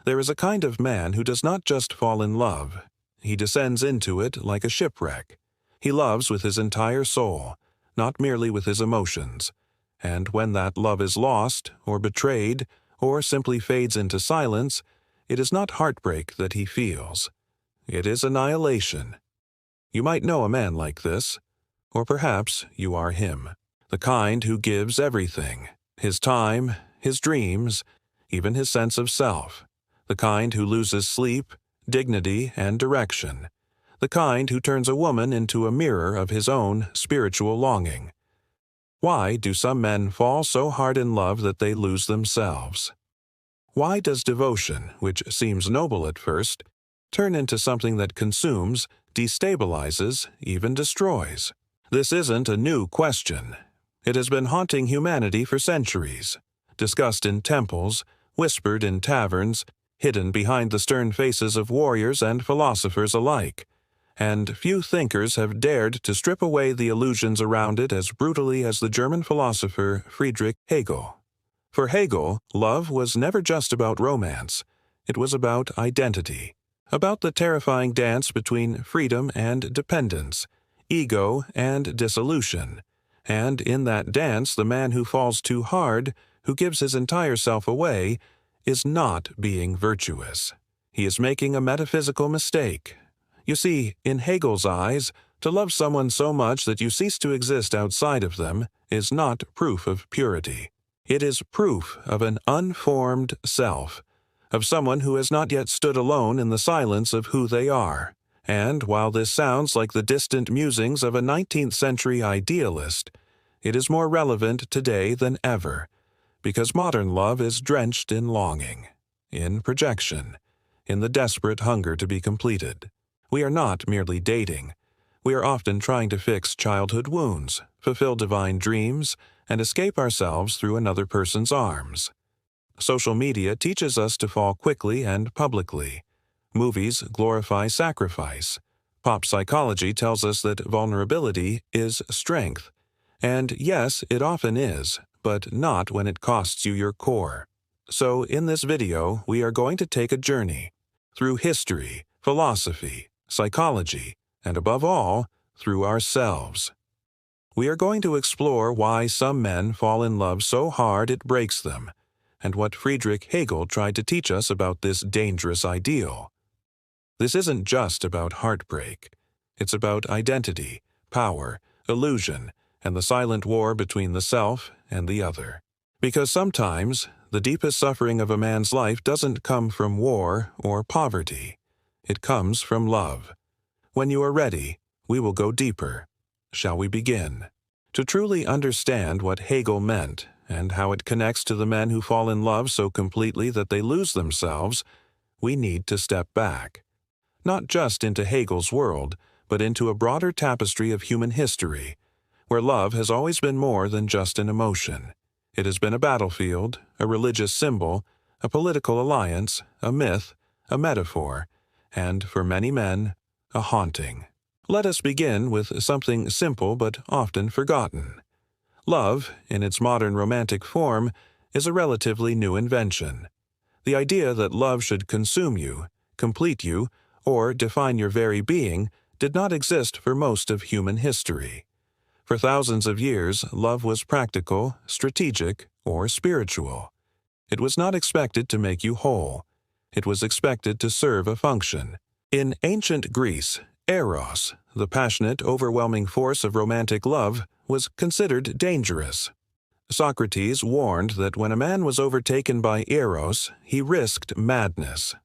There is a kind of man who does not just fall in love. He descends into it like a shipwreck. He loves with his entire soul, not merely with his emotions. And when that love is lost, or betrayed, or simply fades into silence, it is not heartbreak that he feels. It is annihilation. You might know a man like this, or perhaps you are him. The kind who gives everything, his time, his dreams, even his sense of self. The kind who loses sleep, dignity, and direction. The kind who turns a woman into a mirror of his own spiritual longing. Why do some men fall so hard in love that they lose themselves? Why does devotion, which seems noble at first, turn into something that consumes, destabilizes, even destroys? This isn't a new question. It has been haunting humanity for centuries, discussed in temples, whispered in taverns, hidden behind the stern faces of warriors and philosophers alike, and few thinkers have dared to strip away the illusions around it as brutally as the German philosopher Friedrich Hegel. For Hegel, love was never just about romance. It was about identity, about the terrifying dance between freedom and dependence, ego and dissolution. And in that dance, the man who falls too hard, who gives his entire self away, is not being virtuous. He is making a metaphysical mistake. You see, in Hegel's eyes, to love someone so much that you cease to exist outside of them is not proof of purity. It is proof of an unformed self, of someone who has not yet stood alone in the silence of who they are. And while this sounds like the distant musings of a 19th century idealist, it is more relevant today than ever, because modern love is drenched in longing, in projection, in the desperate hunger to be completed. We are not merely dating. We are often trying to fix childhood wounds, fulfill divine dreams, and escape ourselves through another person's arms. Social media teaches us to fall quickly and publicly. Movies glorify sacrifice. Pop psychology tells us that vulnerability is strength. And yes, it often is, but not when it costs you your core. So in this video, we are going to take a journey through history, philosophy, psychology, and above all, through ourselves. We are going to explore why some men fall in love so hard it breaks them, and what Friedrich Hegel tried to teach us about this dangerous ideal. This isn't just about heartbreak. It's about identity, power, illusion, and the silent war between the self and the other. Because sometimes, the deepest suffering of a man's life doesn't come from war or poverty. It comes from love. When you are ready, we will go deeper. Shall we begin? To truly understand what Hegel meant and how it connects to the men who fall in love so completely that they lose themselves, we need to step back. Not just into Hegel's world, but into a broader tapestry of human history, where love has always been more than just an emotion. It has been a battlefield, a religious symbol, a political alliance, a myth, a metaphor, and, for many men, a haunting. Let us begin with something simple but often forgotten. Love, in its modern romantic form, is a relatively new invention. The idea that love should consume you, complete you, or define your very being did not exist for most of human history. For thousands of years, love was practical, strategic, or spiritual. It was not expected to make you whole. It was expected to serve a function. In ancient Greece, Eros, the passionate, overwhelming force of romantic love, was considered dangerous. Socrates warned that when a man was overtaken by Eros, he risked madness.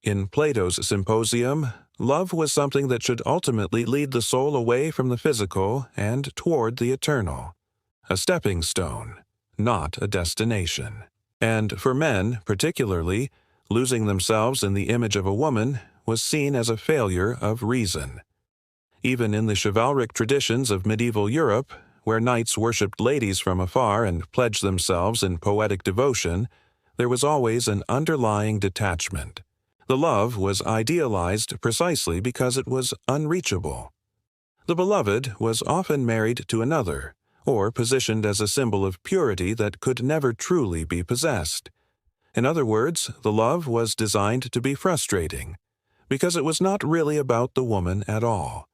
In Plato's Symposium, love was something that should ultimately lead the soul away from the physical and toward the eternal. A stepping stone, not a destination. And for men, particularly, losing themselves in the image of a woman was seen as a failure of reason. Even in the chivalric traditions of medieval Europe, where knights worshipped ladies from afar and pledged themselves in poetic devotion, there was always an underlying detachment. The love was idealized precisely because it was unreachable. The beloved was often married to another, or positioned as a symbol of purity that could never truly be possessed. In other words, the love was designed to be frustrating, because it was not really about the woman at all.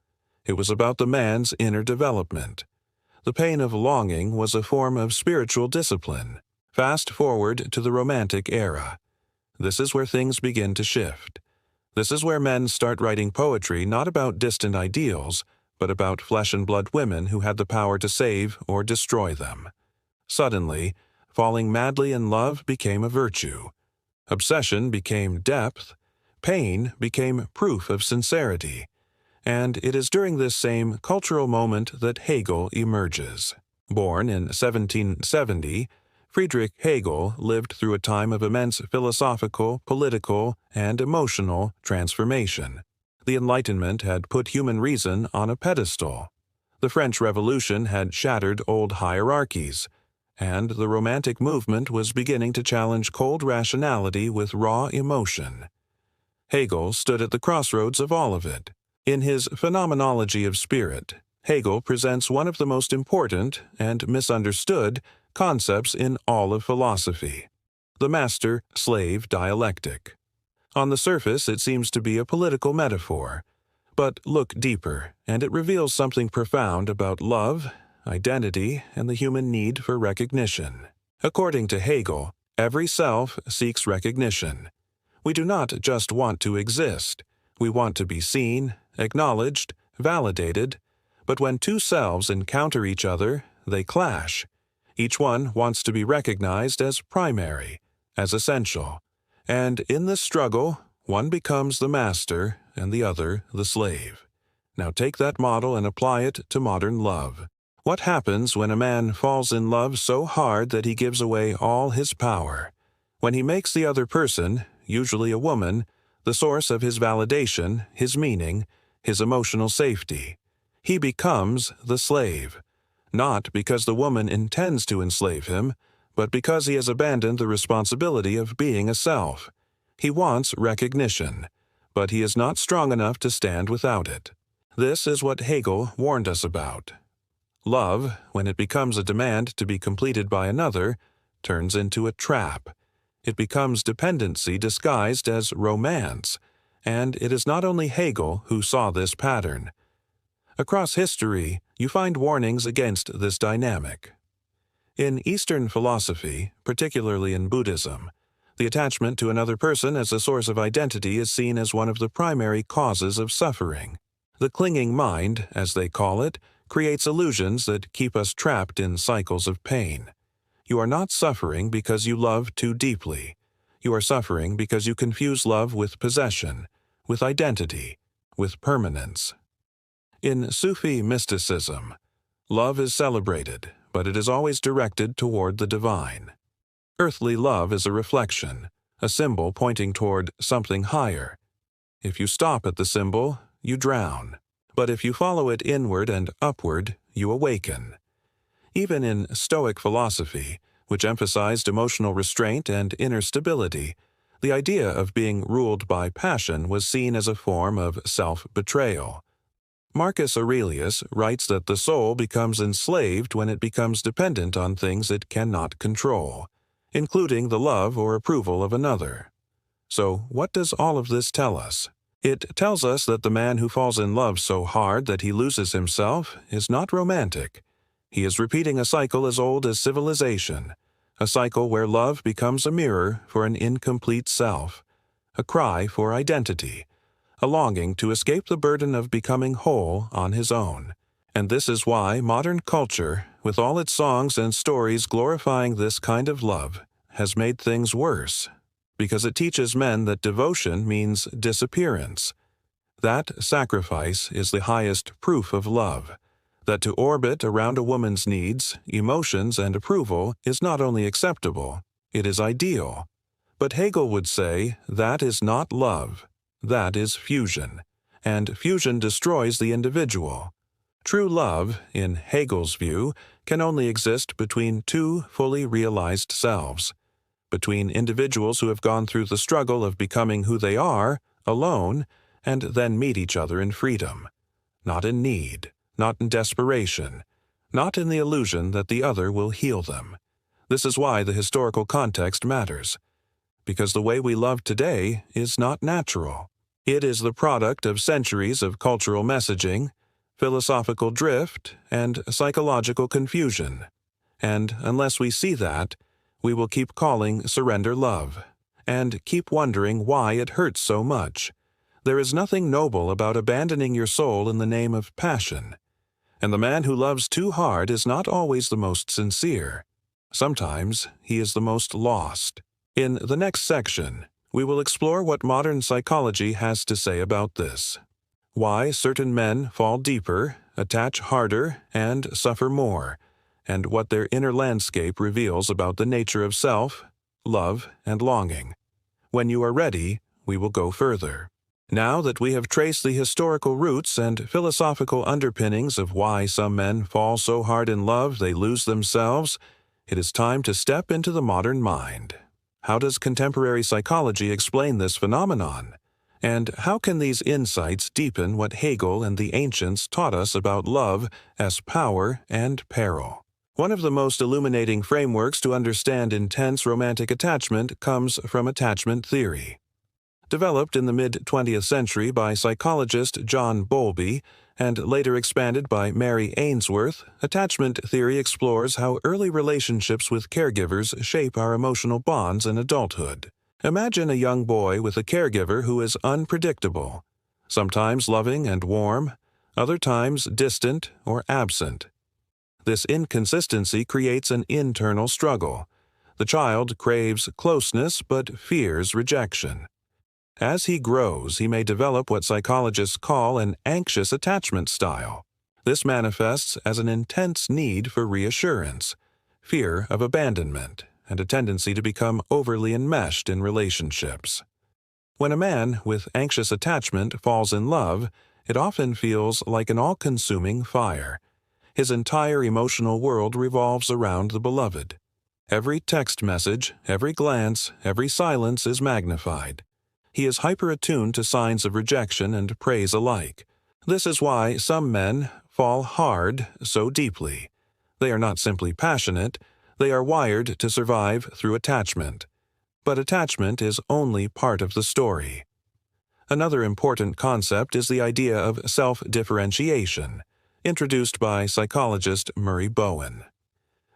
It was about the man's inner development. The pain of longing was a form of spiritual discipline. Fast forward to the Romantic era. This is where things begin to shift. This is where men start writing poetry not about distant ideals, but about flesh and blood women who had the power to save or destroy them. Suddenly, falling madly in love became a virtue. Obsession became depth. Pain became proof of sincerity. And it is during this same cultural moment that Hegel emerges. Born in 1770, Friedrich Hegel lived through a time of immense philosophical, political, and emotional transformation. The Enlightenment had put human reason on a pedestal. The French Revolution had shattered old hierarchies, and the Romantic movement was beginning to challenge cold rationality with raw emotion. Hegel stood at the crossroads of all of it. In his Phenomenology of Spirit, Hegel presents one of the most important and misunderstood concepts in all of philosophy: the master-slave dialectic. On the surface, it seems to be a political metaphor, but look deeper, and it reveals something profound about love, identity, and the human need for recognition. According to Hegel, every self seeks recognition. We do not just want to exist. We want to be seen, acknowledged, validated, but when two selves encounter each other, they clash. Each one wants to be recognized as primary, as essential, and in this struggle, one becomes the master and the other the slave. Now take that model and apply it to modern love. What happens when a man falls in love so hard that he gives away all his power? When he makes the other person, usually a woman, the source of his validation, his meaning, his emotional safety. He becomes the slave, not because the woman intends to enslave him, but because he has abandoned the responsibility of being a self. He wants recognition, but he is not strong enough to stand without it. This is what Hegel warned us about. Love, when it becomes a demand to be completed by another, turns into a trap. It becomes dependency disguised as romance, and it is not only Hegel who saw this pattern. Across history, you find warnings against this dynamic. In Eastern philosophy, particularly in Buddhism, the attachment to another person as a source of identity is seen as one of the primary causes of suffering. The clinging mind, as they call it, creates illusions that keep us trapped in cycles of pain. You are not suffering because you love too deeply. You are suffering because you confuse love with possession, with identity, with permanence. In Sufi mysticism, love is celebrated, but it is always directed toward the divine. Earthly love is a reflection, a symbol pointing toward something higher. If you stop at the symbol, you drown. But if you follow it inward and upward, you awaken. Even in Stoic philosophy, which emphasized emotional restraint and inner stability, the idea of being ruled by passion was seen as a form of self-betrayal. Marcus Aurelius writes that the soul becomes enslaved when it becomes dependent on things it cannot control, including the love or approval of another. So, what does all of this tell us? It tells us that the man who falls in love so hard that he loses himself is not romantic. He is repeating a cycle as old as civilization, a cycle where love becomes a mirror for an incomplete self, a cry for identity, a longing to escape the burden of becoming whole on his own. And this is why modern culture, with all its songs and stories glorifying this kind of love, has made things worse, because it teaches men that devotion means disappearance. That sacrifice is the highest proof of love, that to orbit around a woman's needs, emotions, and approval is not only acceptable, it is ideal. But Hegel would say that is not love, that is fusion, and fusion destroys the individual. True love, in Hegel's view, can only exist between two fully realized selves, between individuals who have gone through the struggle of becoming who they are, alone, and then meet each other in freedom, not in need, not in desperation, not in the illusion that the other will heal them. This is why the historical context matters. because the way we love today is not natural. It is the product of centuries of cultural messaging, philosophical drift, and psychological confusion. And unless we see that, we will keep calling surrender love, and keep wondering why it hurts so much. There is nothing noble about abandoning your soul in the name of passion. And the man who loves too hard is not always the most sincere. Sometimes he is the most lost. In the next section, we will explore what modern psychology has to say about this. Why certain men fall deeper, attach harder, and suffer more, and what their inner landscape reveals about the nature of self, love, and longing. When you are ready, we will go further. Now that we have traced the historical roots and philosophical underpinnings of why some men fall so hard in love they lose themselves, it is time to step into the modern mind. How does contemporary psychology explain this phenomenon? And how can these insights deepen what Hegel and the ancients taught us about love as power and peril? One of the most illuminating frameworks to understand intense romantic attachment comes from attachment theory. Developed in the mid-20th century by psychologist John Bowlby and later expanded by Mary Ainsworth, attachment theory explores how early relationships with caregivers shape our emotional bonds in adulthood. Imagine a young boy with a caregiver who is unpredictable, sometimes loving and warm, other times distant or absent. This inconsistency creates an internal struggle. The child craves closeness but fears rejection. As he grows, he may develop what psychologists call an anxious attachment style. This manifests as an intense need for reassurance, fear of abandonment, and a tendency to become overly enmeshed in relationships. When a man with anxious attachment falls in love, it often feels like an all-consuming fire. His entire emotional world revolves around the beloved. Every text message, every glance, every silence is magnified. He is hyper-attuned to signs of rejection and praise alike. This is why some men fall hard so deeply. They are not simply passionate, they are wired to survive through attachment. But attachment is only part of the story. Another important concept is the idea of self-differentiation, introduced by psychologist Murray Bowen.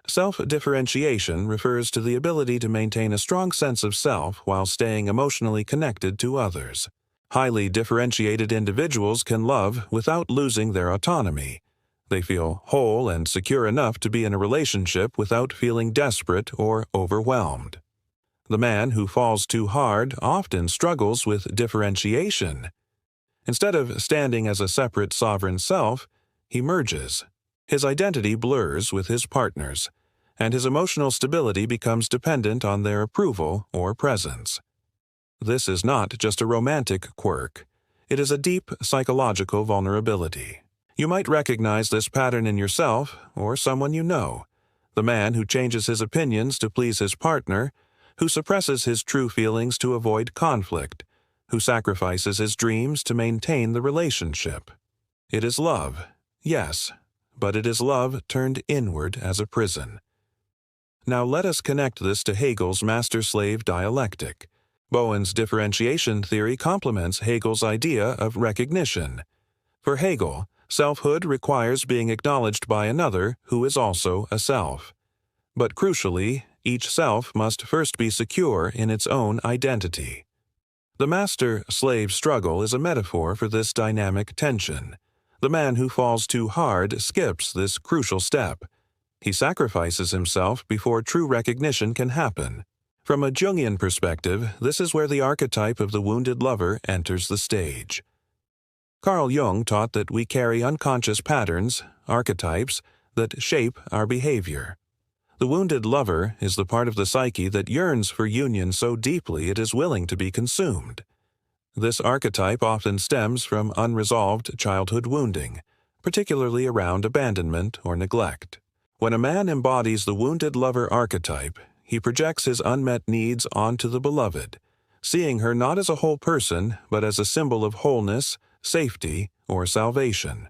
Self-differentiation refers to the ability to maintain a strong sense of self while staying emotionally connected to others. Highly differentiated individuals can love without losing their autonomy. They feel whole and secure enough to be in a relationship without feeling desperate or overwhelmed. The man who falls too hard often struggles with differentiation. Instead of standing as a separate sovereign self, he merges. His identity blurs with his partner's, and his emotional stability becomes dependent on their approval or presence. This is not just a romantic quirk. It is a deep psychological vulnerability. You might recognize this pattern in yourself or someone you know. The man who changes his opinions to please his partner, who suppresses his true feelings to avoid conflict, who sacrifices his dreams to maintain the relationship. It is love, yes, but it is love turned inward as a prison. Now let us connect this to Hegel's master-slave dialectic. Bowen's differentiation theory complements Hegel's idea of recognition. For Hegel, selfhood requires being acknowledged by another who is also a self. But crucially, each self must first be secure in its own identity. The master-slave struggle is a metaphor for this dynamic tension. The man who falls too hard skips this crucial step. He sacrifices himself before true recognition can happen. From a Jungian perspective, this is where the archetype of the wounded lover enters the stage. Carl Jung taught that we carry unconscious patterns, archetypes, that shape our behavior. The wounded lover is the part of the psyche that yearns for union so deeply it is willing to be consumed. This archetype often stems from unresolved childhood wounding, particularly around abandonment or neglect. When a man embodies the wounded lover archetype, he projects his unmet needs onto the beloved, seeing her not as a whole person, but as a symbol of wholeness, safety, or salvation.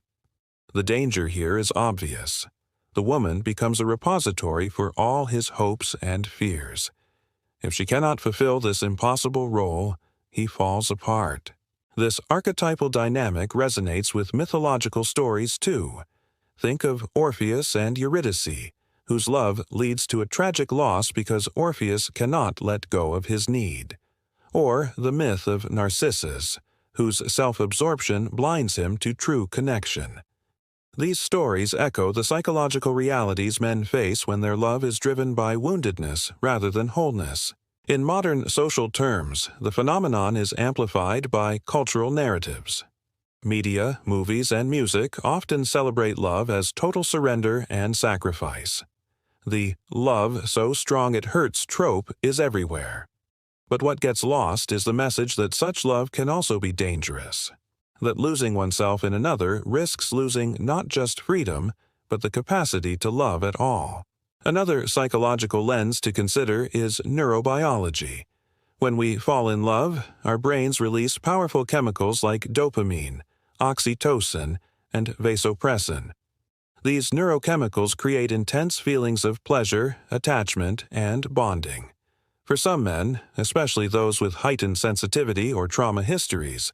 The danger here is obvious. The woman becomes a repository for all his hopes and fears. If she cannot fulfill this impossible role, he falls apart. This archetypal dynamic resonates with mythological stories too. Think of Orpheus and Eurydice, whose love leads to a tragic loss because Orpheus cannot let go of his need. Or the myth of Narcissus, whose self-absorption blinds him to true connection. These stories echo the psychological realities men face when their love is driven by woundedness rather than wholeness. In modern social terms, the phenomenon is amplified by cultural narratives. Media, movies, and music often celebrate love as total surrender and sacrifice. The "love so strong it hurts" trope is everywhere. But what gets lost is the message that such love can also be dangerous. That losing oneself in another risks losing not just freedom, but the capacity to love at all. Another psychological lens to consider is neurobiology. When we fall in love, our brains release powerful chemicals like dopamine, oxytocin, and vasopressin. These neurochemicals create intense feelings of pleasure, attachment, and bonding. For some men, especially those with heightened sensitivity or trauma histories,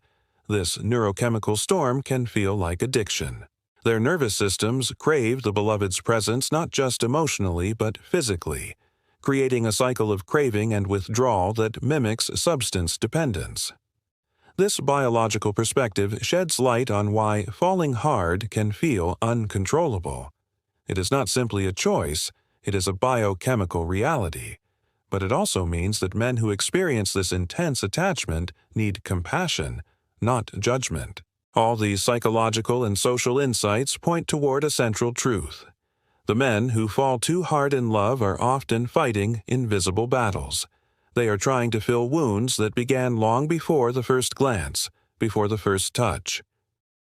this neurochemical storm can feel like addiction. Their nervous systems crave the beloved's presence not just emotionally but physically, creating a cycle of craving and withdrawal that mimics substance dependence. This biological perspective sheds light on why falling hard can feel uncontrollable. It is not simply a choice, it is a biochemical reality. But it also means that men who experience this intense attachment need compassion, not judgment. All these psychological and social insights point toward a central truth. The men who fall too hard in love are often fighting invisible battles. They are trying to fill wounds that began long before the first glance, before the first touch.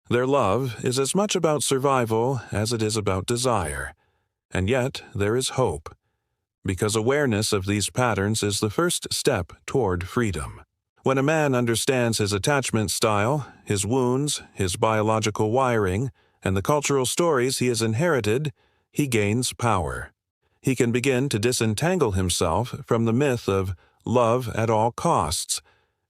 Their love is as much about survival as it is about desire. And yet there is hope, because awareness of these patterns is the first step toward freedom. When a man understands his attachment style, his wounds, his biological wiring, and the cultural stories he has inherited, he gains power. He can begin to disentangle himself from the myth of love at all costs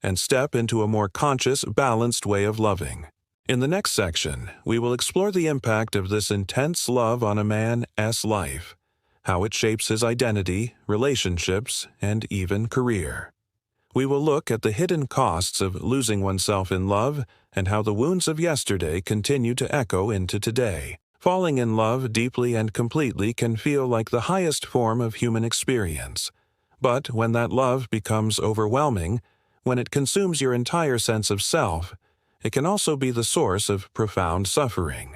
and step into a more conscious, balanced way of loving. In the next section, we will explore the impact of this intense love on a man's life, how it shapes his identity, relationships, and even career. We will look at the hidden costs of losing oneself in love and how the wounds of yesterday continue to echo into today. Falling in love deeply and completely can feel like the highest form of human experience. But when that love becomes overwhelming, when it consumes your entire sense of self, it can also be the source of profound suffering.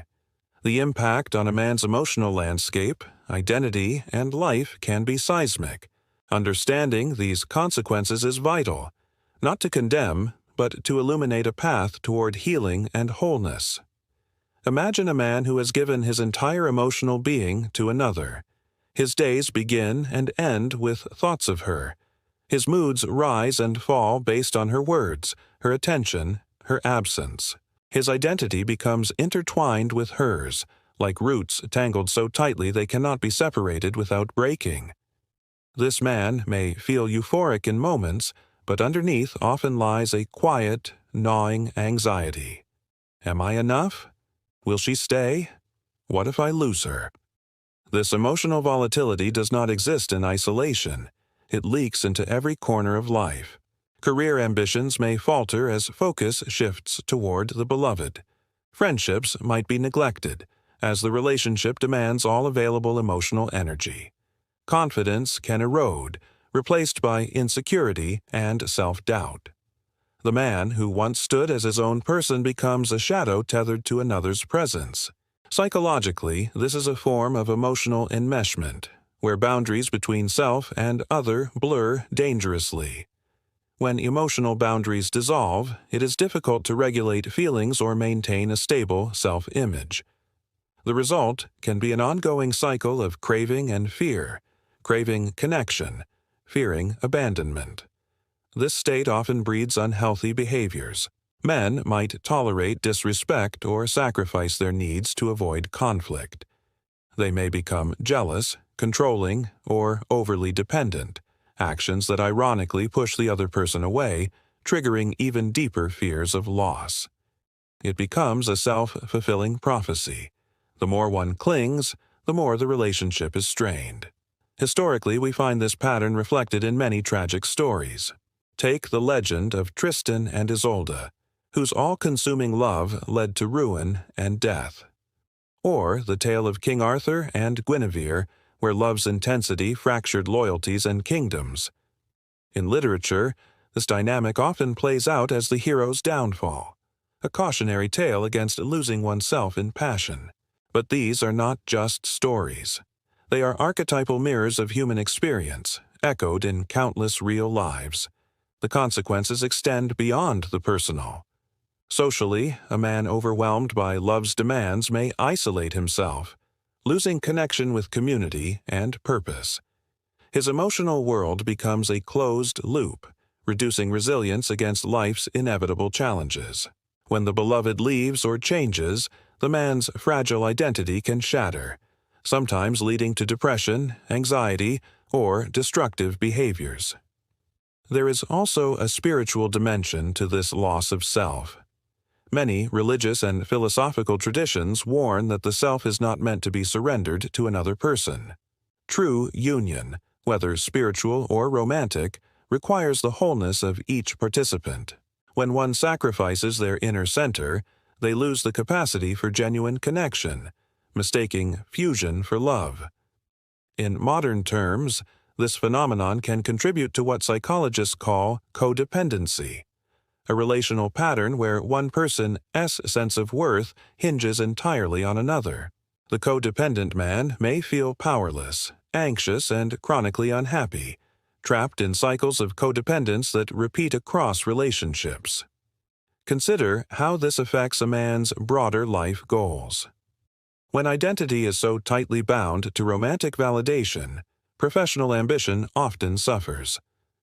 The impact on a man's emotional landscape, identity, and life can be seismic. Understanding these consequences is vital, not to condemn, but to illuminate a path toward healing and wholeness. Imagine a man who has given his entire emotional being to another. His days begin and end with thoughts of her. His moods rise and fall based on her words, her attention, her absence. His identity becomes intertwined with hers, like roots tangled so tightly they cannot be separated without breaking. This man may feel euphoric in moments, but underneath often lies a quiet, gnawing anxiety. Am I enough? Will she stay? What if I lose her? This emotional volatility does not exist in isolation. It leaks into every corner of life. Career ambitions may falter as focus shifts toward the beloved. Friendships might be neglected, as the relationship demands all available emotional energy. Confidence can erode, replaced by insecurity and self-doubt. The man who once stood as his own person becomes a shadow tethered to another's presence. Psychologically, this is a form of emotional enmeshment, where boundaries between self and other blur dangerously. When emotional boundaries dissolve, it is difficult to regulate feelings or maintain a stable self-image. The result can be an ongoing cycle of craving and fear, craving connection, fearing abandonment. This state often breeds unhealthy behaviors. Men might tolerate disrespect or sacrifice their needs to avoid conflict. They may become jealous, controlling, or overly dependent, actions that ironically push the other person away, triggering even deeper fears of loss. It becomes a self-fulfilling prophecy. The more one clings, the more the relationship is strained. Historically, we find this pattern reflected in many tragic stories. Take the legend of Tristan and Isolde, whose all-consuming love led to ruin and death. Or the tale of King Arthur and Guinevere, where love's intensity fractured loyalties and kingdoms. In literature, this dynamic often plays out as the hero's downfall, a cautionary tale against losing oneself in passion. But these are not just stories. They are archetypal mirrors of human experience, echoed in countless real lives. The consequences extend beyond the personal. Socially, a man overwhelmed by love's demands may isolate himself, losing connection with community and purpose. His emotional world becomes a closed loop, reducing resilience against life's inevitable challenges. When the beloved leaves or changes, the man's fragile identity can shatter, sometimes leading to depression, anxiety, or destructive behaviors. There is also a spiritual dimension to this loss of self. Many religious and philosophical traditions warn that the self is not meant to be surrendered to another person. True union, whether spiritual or romantic, requires the wholeness of each participant. When one sacrifices their inner center, they lose the capacity for genuine connection, mistaking fusion for love. In modern terms, this phenomenon can contribute to what psychologists call codependency, a relational pattern where one person's sense of worth hinges entirely on another. The codependent man may feel powerless, anxious, and chronically unhappy, trapped in cycles of codependence that repeat across relationships. Consider how this affects a man's broader life goals. When identity is so tightly bound to romantic validation, professional ambition often suffers.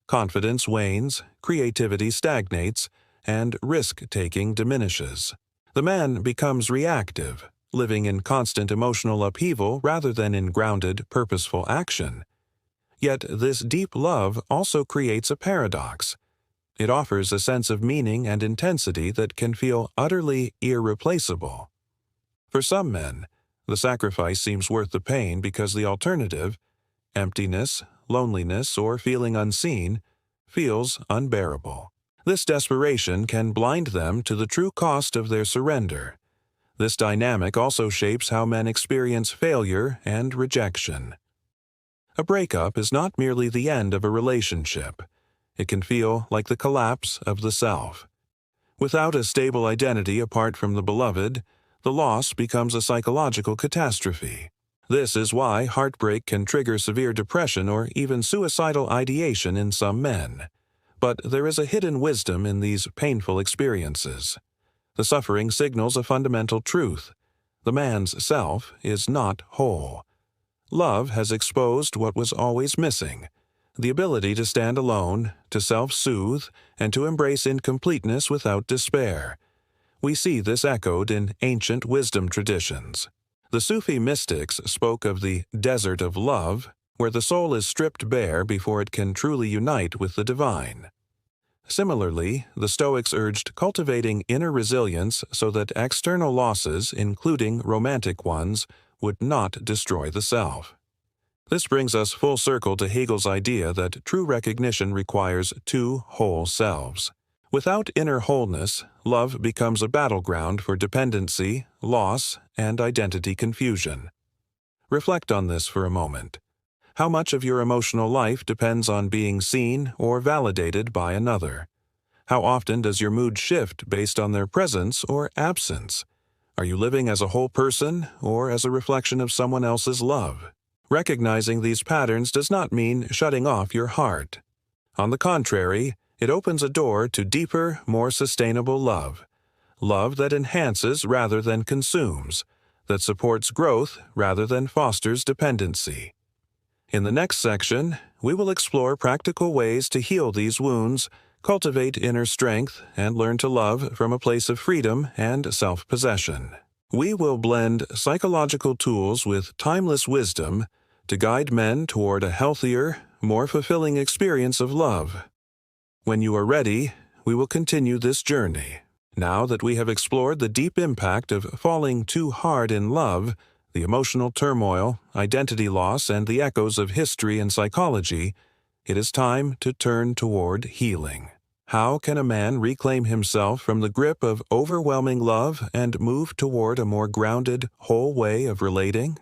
Confidence wanes, creativity stagnates, and risk-taking diminishes. The man becomes reactive, living in constant emotional upheaval rather than in grounded, purposeful action. Yet this deep love also creates a paradox. It offers a sense of meaning and intensity that can feel utterly irreplaceable. For some men, the sacrifice seems worth the pain because the alternative, emptiness, loneliness, or feeling unseen, feels unbearable. This desperation can blind them to the true cost of their surrender. This dynamic also shapes how men experience failure and rejection. A breakup is not merely the end of a relationship. It can feel like the collapse of the self. Without a stable identity apart from the beloved, the loss becomes a psychological catastrophe. This is why heartbreak can trigger severe depression or even suicidal ideation in some men. But there is a hidden wisdom in these painful experiences. The suffering signals a fundamental truth. The man's self is not whole. Love has exposed what was always missing: the ability to stand alone, to self-soothe, and to embrace incompleteness without despair. We see this echoed in ancient wisdom traditions. The Sufi mystics spoke of the desert of love, where the soul is stripped bare before it can truly unite with the divine. Similarly, the Stoics urged cultivating inner resilience so that external losses, including romantic ones, would not destroy the self. This brings us full circle to Hegel's idea that true recognition requires two whole selves. Without inner wholeness, love becomes a battleground for dependency, loss, and identity confusion. Reflect on this for a moment. How much of your emotional life depends on being seen or validated by another? How often does your mood shift based on their presence or absence? Are you living as a whole person or as a reflection of someone else's love? Recognizing these patterns does not mean shutting off your heart. On the contrary, it opens a door to deeper, more sustainable love. Love that enhances rather than consumes, that supports growth rather than fosters dependency. In the next section, we will explore practical ways to heal these wounds, cultivate inner strength, and learn to love from a place of freedom and self-possession. We will blend psychological tools with timeless wisdom to guide men toward a healthier, more fulfilling experience of love. When you are ready, we will continue this journey. Now that we have explored the deep impact of falling too hard in love, the emotional turmoil, identity loss, and the echoes of history and psychology, it is time to turn toward healing. How can a man reclaim himself from the grip of overwhelming love and move toward a more grounded, whole way of relating?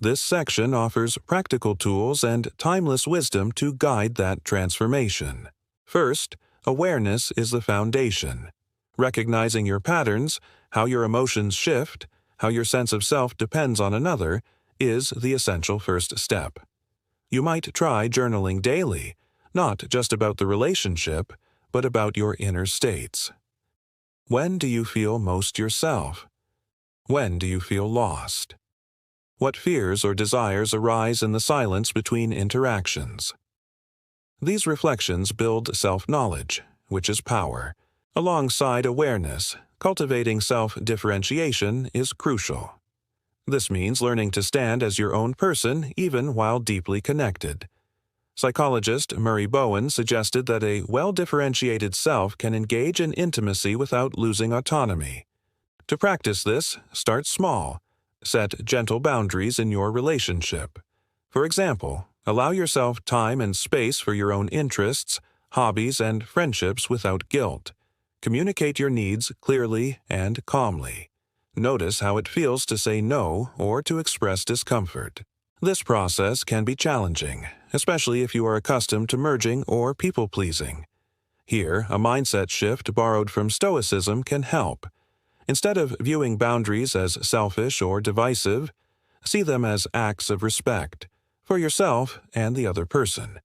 This section offers practical tools and timeless wisdom to guide that transformation. First, awareness is the foundation. Recognizing your patterns, how your emotions shift, how your sense of self depends on another, is the essential first step. You might try journaling daily, not just about the relationship, but about your inner states. When do you feel most yourself? When do you feel lost? What fears or desires arise in the silence between interactions? These reflections build self-knowledge, which is power. Alongside awareness, cultivating self-differentiation is crucial. This means learning to stand as your own person even while deeply connected. Psychologist Murray Bowen suggested that a well-differentiated self can engage in intimacy without losing autonomy. To practice this, start small. Set gentle boundaries in your relationship. For example, allow yourself time and space for your own interests, hobbies, and friendships without guilt. Communicate your needs clearly and calmly. Notice how it feels to say no or to express discomfort. This process can be challenging, especially if you are accustomed to merging or people-pleasing. Here, a mindset shift borrowed from Stoicism can help. Instead of viewing boundaries as selfish or divisive, see them as acts of respect for yourself and the other person.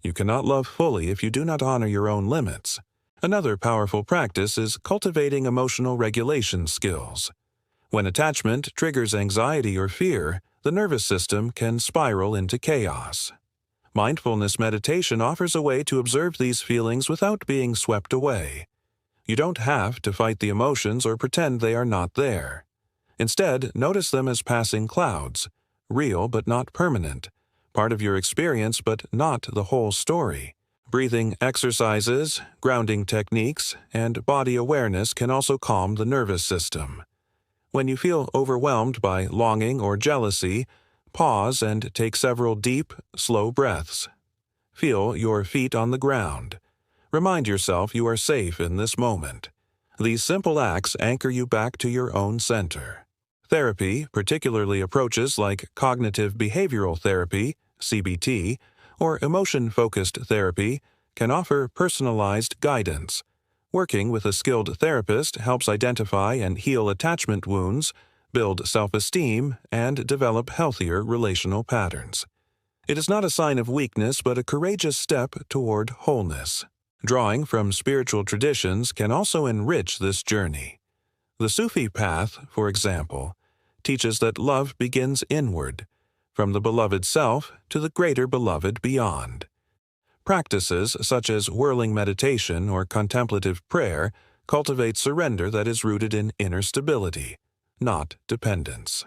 You cannot love fully if you do not honor your own limits. Another powerful practice is cultivating emotional regulation skills. When attachment triggers anxiety or fear, the nervous system can spiral into chaos. Mindfulness meditation offers a way to observe these feelings without being swept away. You don't have to fight the emotions or pretend they are not there. Instead, notice them as passing clouds, real but not permanent, part of your experience but not the whole story. Breathing exercises, grounding techniques, and body awareness can also calm the nervous system. When you feel overwhelmed by longing or jealousy, pause and take several deep, slow breaths. Feel your feet on the ground. Remind yourself you are safe in this moment. These simple acts anchor you back to your own center. Therapy, particularly approaches like cognitive behavioral therapy, CBT, or emotion-focused therapy, can offer personalized guidance. Working with a skilled therapist helps identify and heal attachment wounds, build self-esteem, and develop healthier relational patterns. It is not a sign of weakness but a courageous step toward wholeness. Drawing from spiritual traditions can also enrich this journey. The Sufi path, for example, teaches that love begins inward, from the beloved self to the greater beloved beyond. Practices such as whirling meditation or contemplative prayer cultivate surrender that is rooted in inner stability, not dependence.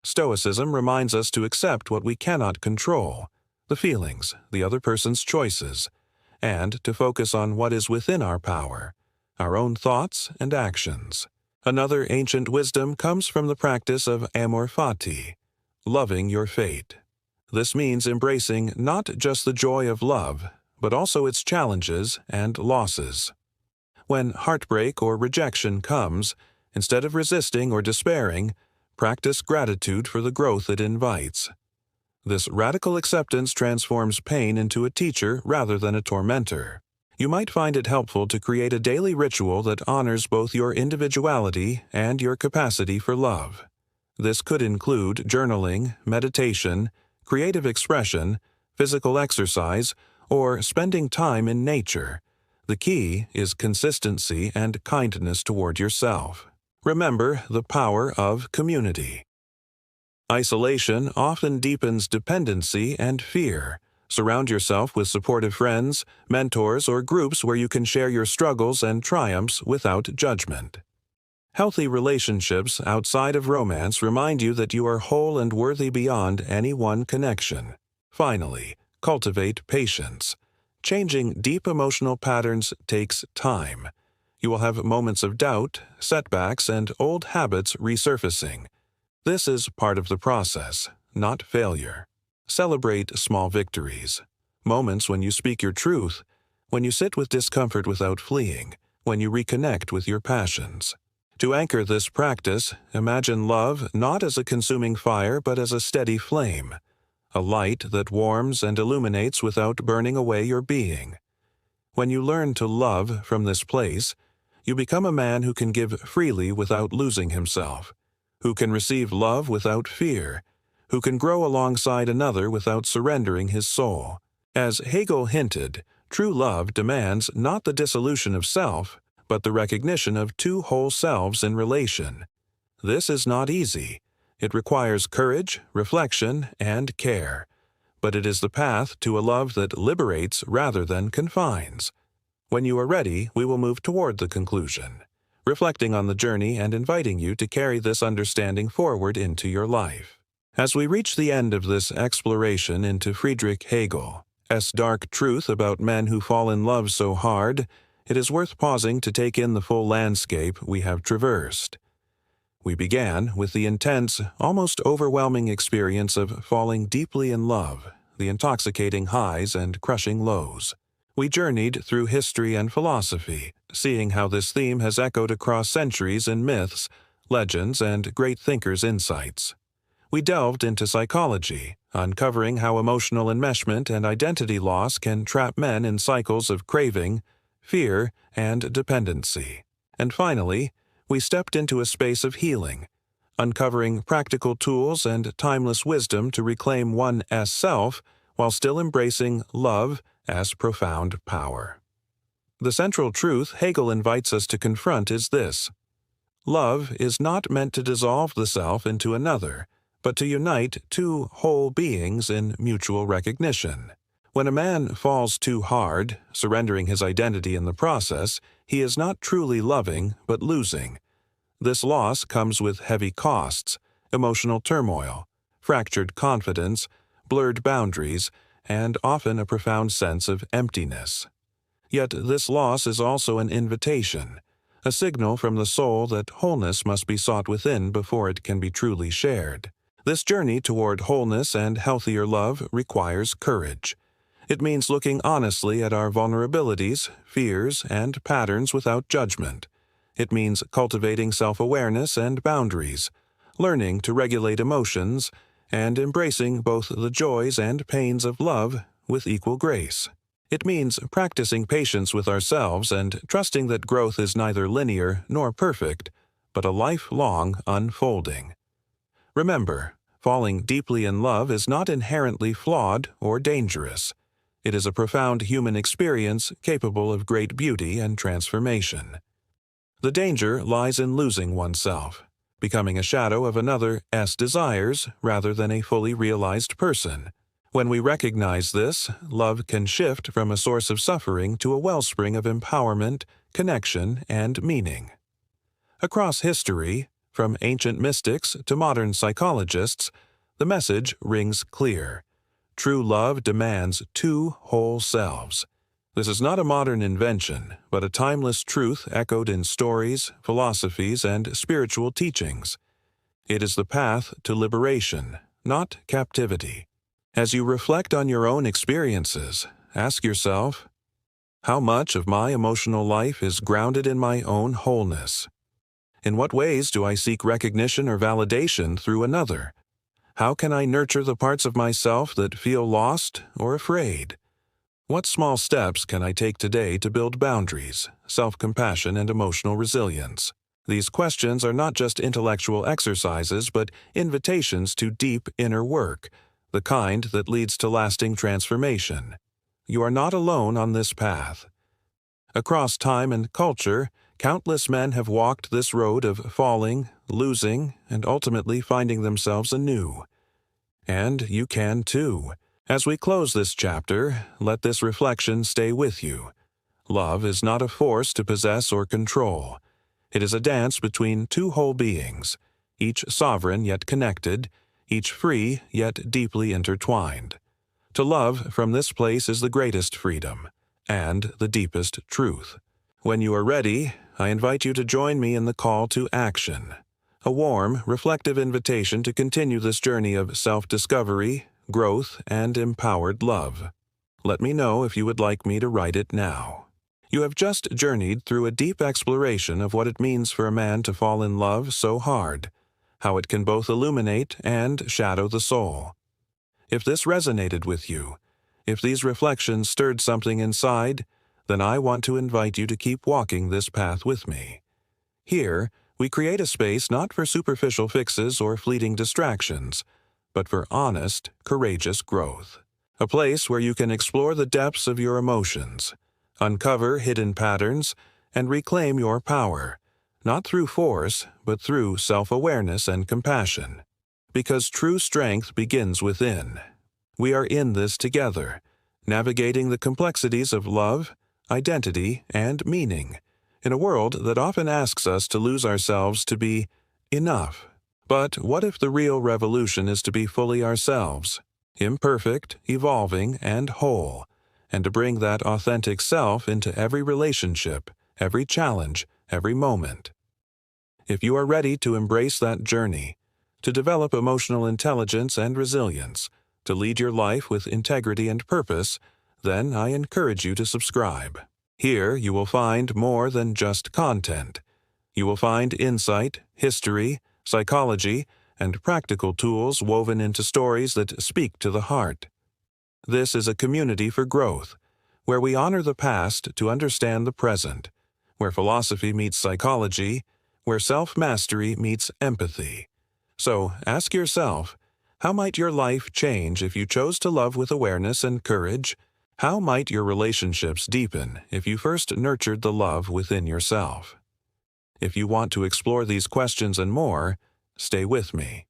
Stoicism reminds us to accept what we cannot control, the feelings, the other person's choices, and to focus on what is within our power, our own thoughts and actions. Another ancient wisdom comes from the practice of amor fati, loving your fate. This means embracing not just the joy of love, but also its challenges and losses. When heartbreak or rejection comes, instead of resisting or despairing, practice gratitude for the growth it invites. This radical acceptance transforms pain into a teacher rather than a tormentor. You might find it helpful to create a daily ritual that honors both your individuality and your capacity for love. This could include journaling, meditation, creative expression, physical exercise, or spending time in nature. The key is consistency and kindness toward yourself. Remember the power of community. Isolation often deepens dependency and fear. Surround yourself with supportive friends, mentors, or groups where you can share your struggles and triumphs without judgment. Healthy relationships outside of romance remind you that you are whole and worthy beyond any one connection. Finally, cultivate patience. Changing deep emotional patterns takes time. You will have moments of doubt, setbacks, and old habits resurfacing. This is part of the process, not failure. Celebrate small victories. Moments when you speak your truth, when you sit with discomfort without fleeing, when you reconnect with your passions. To anchor this practice, imagine love not as a consuming fire but as a steady flame, a light that warms and illuminates without burning away your being. When you learn to love from this place, you become a man who can give freely without losing himself, who can receive love without fear, who can grow alongside another without surrendering his soul. As Hegel hinted, true love demands not the dissolution of self, but the recognition of two whole selves in relation. This is not easy. It requires courage, reflection, and care. But it is the path to a love that liberates rather than confines. When you are ready, we will move toward the conclusion, reflecting on the journey and inviting you to carry this understanding forward into your life. As we reach the end of this exploration into Friedrich Hegel's dark truth about men who fall in love so hard, it is worth pausing to take in the full landscape we have traversed. We began with the intense, almost overwhelming experience of falling deeply in love, the intoxicating highs and crushing lows. We journeyed through history and philosophy, seeing how this theme has echoed across centuries in myths, legends, and great thinkers' insights. We delved into psychology, uncovering how emotional enmeshment and identity loss can trap men in cycles of craving, fear, and dependency. And finally, we stepped into a space of healing, uncovering practical tools and timeless wisdom to reclaim one's self while still embracing love as profound power. The central truth Hegel invites us to confront is this: love is not meant to dissolve the self into another, but to unite two whole beings in mutual recognition. When a man falls too hard, surrendering his identity in the process, he is not truly loving, but losing. This loss comes with heavy costs, emotional turmoil, fractured confidence, blurred boundaries, and often a profound sense of emptiness. Yet this loss is also an invitation, a signal from the soul that wholeness must be sought within before it can be truly shared. This journey toward wholeness and healthier love requires courage. It means looking honestly at our vulnerabilities, fears, and patterns without judgment. It means cultivating self-awareness and boundaries, learning to regulate emotions, and embracing both the joys and pains of love with equal grace. It means practicing patience with ourselves and trusting that growth is neither linear nor perfect, but a lifelong unfolding. Remember, falling deeply in love is not inherently flawed or dangerous. It is a profound human experience capable of great beauty and transformation. The danger lies in losing oneself, becoming a shadow of another's desires rather than a fully realized person. When we recognize this, love can shift from a source of suffering to a wellspring of empowerment, connection, and meaning. Across history, from ancient mystics to modern psychologists, the message rings clear. True love demands two whole selves. This is not a modern invention, but a timeless truth echoed in stories, philosophies, and spiritual teachings. It is the path to liberation, not captivity. As you reflect on your own experiences, ask yourself, how much of my emotional life is grounded in my own wholeness? In what ways do I seek recognition or validation through another? How can I nurture the parts of myself that feel lost or afraid? What small steps can I take today to build boundaries, self-compassion, and emotional resilience? These questions are not just intellectual exercises, but invitations to deep inner work, the kind that leads to lasting transformation. You are not alone on this path. Across time and culture, countless men have walked this road of falling, losing, and ultimately finding themselves anew. And you can too. As we close this chapter, let this reflection stay with you. Love is not a force to possess or control. It is a dance between two whole beings, each sovereign yet connected, each free yet deeply intertwined. To love from this place is the greatest freedom, and the deepest truth. When you are ready, I invite you to join me in the call to action, a warm, reflective invitation to continue this journey of self-discovery, growth, and empowered love. Let me know if you would like me to write it now. You have just journeyed through a deep exploration of what it means for a man to fall in love so hard, how it can both illuminate and shadow the soul. If this resonated with you, if these reflections stirred something inside, then I want to invite you to keep walking this path with me. Here, we create a space not for superficial fixes or fleeting distractions, but for honest, courageous growth. A place where you can explore the depths of your emotions, uncover hidden patterns, and reclaim your power, not through force, but through self-awareness and compassion. Because true strength begins within. We are in this together, navigating the complexities of love, identity, and meaning, in a world that often asks us to lose ourselves to be enough. But what if the real revolution is to be fully ourselves, imperfect, evolving, and whole, and to bring that authentic self into every relationship, every challenge, every moment? If you are ready to embrace that journey, to develop emotional intelligence and resilience, to lead your life with integrity and purpose, then I encourage you to subscribe. Here you will find more than just content. You will find insight, history, psychology, and practical tools woven into stories that speak to the heart. This is a community for growth, where we honor the past to understand the present, where philosophy meets psychology, where self-mastery meets empathy. So ask yourself, how might your life change if you chose to love with awareness and courage? How might your relationships deepen if you first nurtured the love within yourself? If you want to explore these questions and more, stay with me.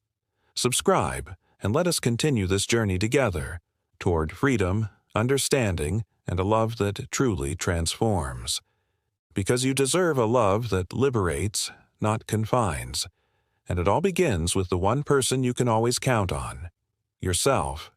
Subscribe, and let us continue this journey together toward freedom, understanding, and a love that truly transforms. Because you deserve a love that liberates, not confines. And it all begins with the one person you can always count on, yourself.